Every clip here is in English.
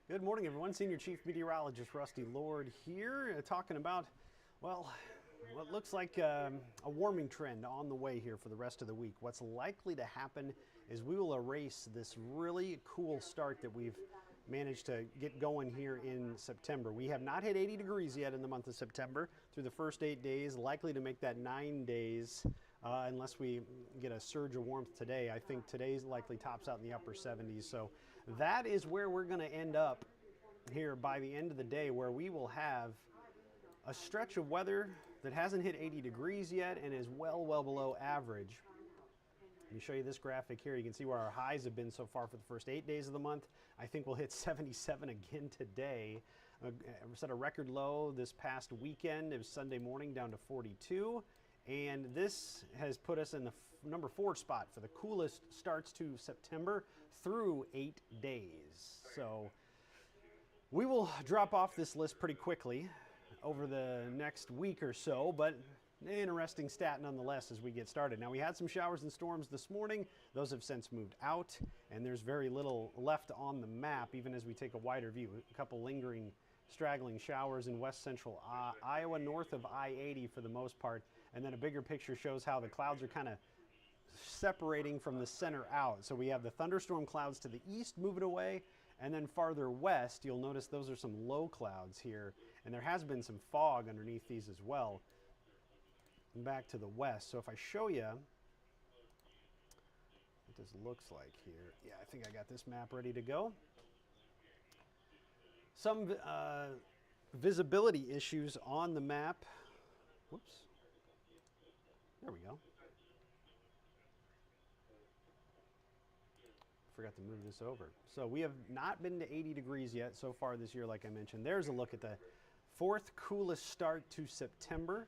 Good morning, everyone. Senior Chief Meteorologist Rusty Lord here, talking about, well, what looks like a warming trend on the way here for the rest of the week. What's likely to happen is we will erase this really cool start that we've managed to get going here in September. We have not hit 80 degrees yet in the month of September through the first 8 days, likely to make that 9 days unless we get a surge of warmth today. I think today's likely tops out in the upper 70s. So that is where we're going to end up here by the end of the day, where we will have a stretch of weather that hasn't hit 80 degrees yet and is well below average. Let me show you this graphic here. You can see where our highs have been so far for the first 8 days of the month. I think we'll hit 77 again today. We set a record low this past weekend. It was Sunday morning down to 42. And this has put us in the number 4 spot for the coolest starts to September through 8 days. So we will drop off this list pretty quickly over the next week or so, but an interesting stat nonetheless as we get started. Now, we had some showers and storms this morning. Those have since moved out, and there's very little left on the map, even as we take a wider view. A couple lingering, straggling showers in west central Iowa, north of I-80 for the most part, and then a bigger picture shows how the clouds are kind of separating from the center out. So we have the thunderstorm clouds to the east moving away, and then farther west, you'll notice those are some low clouds here, and there has been some fog underneath these as well. Back to the west. So if I show you what this looks like here, yeah, I think I got this map ready to go. Some visibility issues on the map. Whoops. There we go. Forgot to move this over. So we have not been to 80 degrees yet so far this year, like I mentioned. There's a look at the 4th coolest start to September.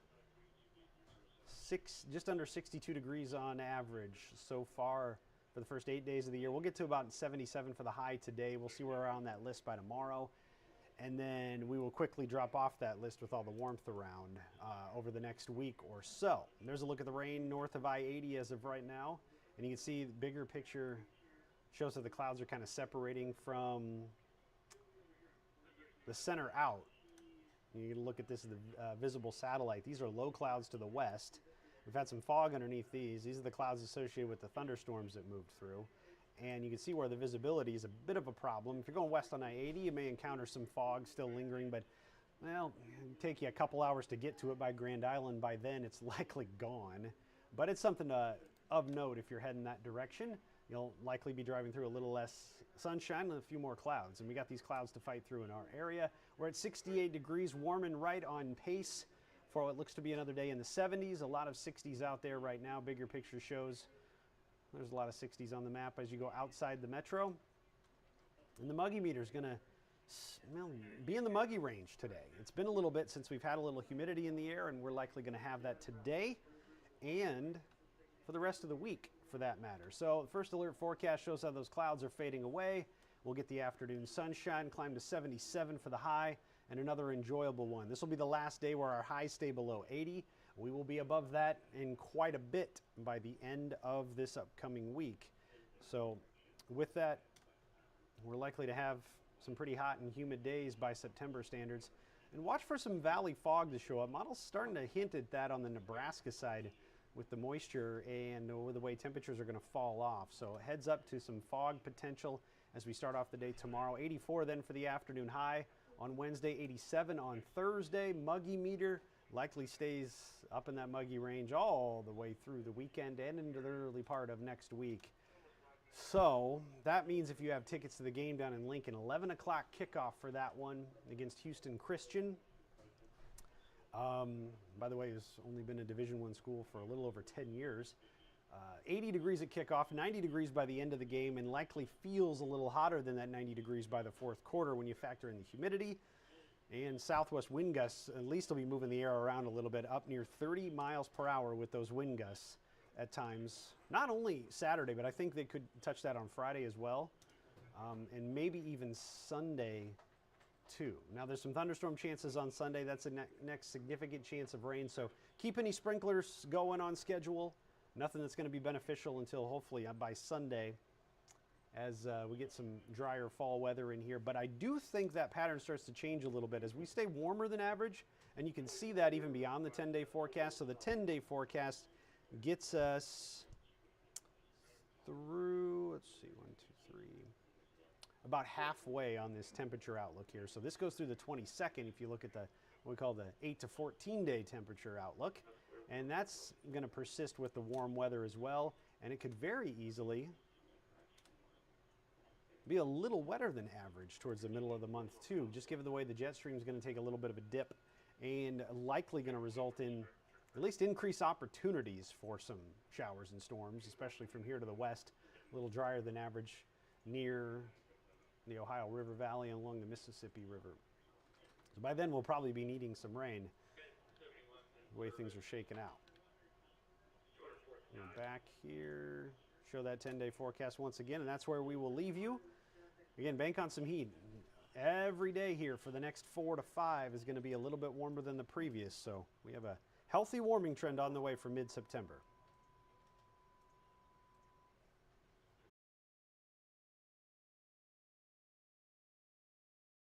Just under 62 degrees on average so far for the first 8 days of the year. We'll get to about 77 for the high today. We'll see where we're on that list by tomorrow. And then we will quickly drop off that list with all the warmth around over the next week or so. And there's a look at the rain north of I-80 as of right now. And you can see the bigger picture shows that the clouds are kind of separating from the center out. You can look at this as the visible satellite. These are low clouds to the west. We've had some fog underneath these. These are the clouds associated with the thunderstorms that moved through. And you can see where the visibility is a bit of a problem. If you're going west on I-80, you may encounter some fog still lingering, but well, it'll take you a couple hours to get to it by Grand Island. By then, it's likely gone. But it's something of note if you're heading that direction. You'll likely be driving through a little less sunshine and a few more clouds. And we got these clouds to fight through in our area. We're at 68 degrees, warm and right on pace for what looks to be another day in the 70s. A lot of 60s out there right now. Bigger picture shows there's a lot of 60s on the map as you go outside the metro. And the muggy meter is going to be in the muggy range today. It's been a little bit since we've had a little humidity in the air, and we're likely going to have that today and for the rest of the week, for that matter. So the first alert forecast shows how those clouds are fading away. We'll get the afternoon sunshine, climb to 77 for the high, and another enjoyable one. This will be the last day where our highs stay below 80. We will be above that in quite a bit by the end of this upcoming week. So with that, we're likely to have some pretty hot and humid days by September standards. And watch for some valley fog to show up. Models starting to hint at that on the Nebraska side with the moisture and the way temperatures are going to fall off. So heads up to some fog potential as we start off the day tomorrow. 84 then for the afternoon high on Wednesday, 87 on Thursday. Muggy meter likely stays up in that muggy range all the way through the weekend and into the early part of next week. So that means if you have tickets to the game down in Lincoln, 11 o'clock kickoff for that one against Houston Christian. By the way, it's only been a Division I school for a little over 10 years. 80 degrees at kickoff, 90 degrees by the end of the game, and likely feels a little hotter than that 90 degrees by the 4th quarter when you factor in the humidity. And southwest wind gusts at least will be moving the air around a little bit, up near 30 miles per hour with those wind gusts at times. Not only Saturday, but I think they could touch that on Friday as well, and maybe even Sunday too. Now there's some thunderstorm chances on Sunday. That's the next significant chance of rain. So keep any sprinklers going on schedule. Nothing that's going to be beneficial until hopefully by Sunday. as we get some drier fall weather in here. But I do think that pattern starts to change a little bit as we stay warmer than average, and you can see that even beyond the 10-day forecast. So the 10-day forecast gets us through, let's see, 1, 2, 3, about halfway on this temperature outlook here. So this goes through the 22nd if you look at the what we call the 8 to 14-day temperature outlook. And that's going to persist with the warm weather as well. And it could very easily be a little wetter than average towards the middle of the month too, just given the way the jet stream is going to take a little bit of a dip and likely going to result in at least increased opportunities for some showers and storms, especially from here to the west, a little drier than average near the Ohio River Valley and along the Mississippi River. So by then we'll probably be needing some rain, the way things are shaking out. We're back here, show that 10-day forecast once again, and that's where we will leave you. Again, bank on some heat. Every day here for the next 4 to 5 is going to be a little bit warmer than the previous, so we have a healthy warming trend on the way for mid-September.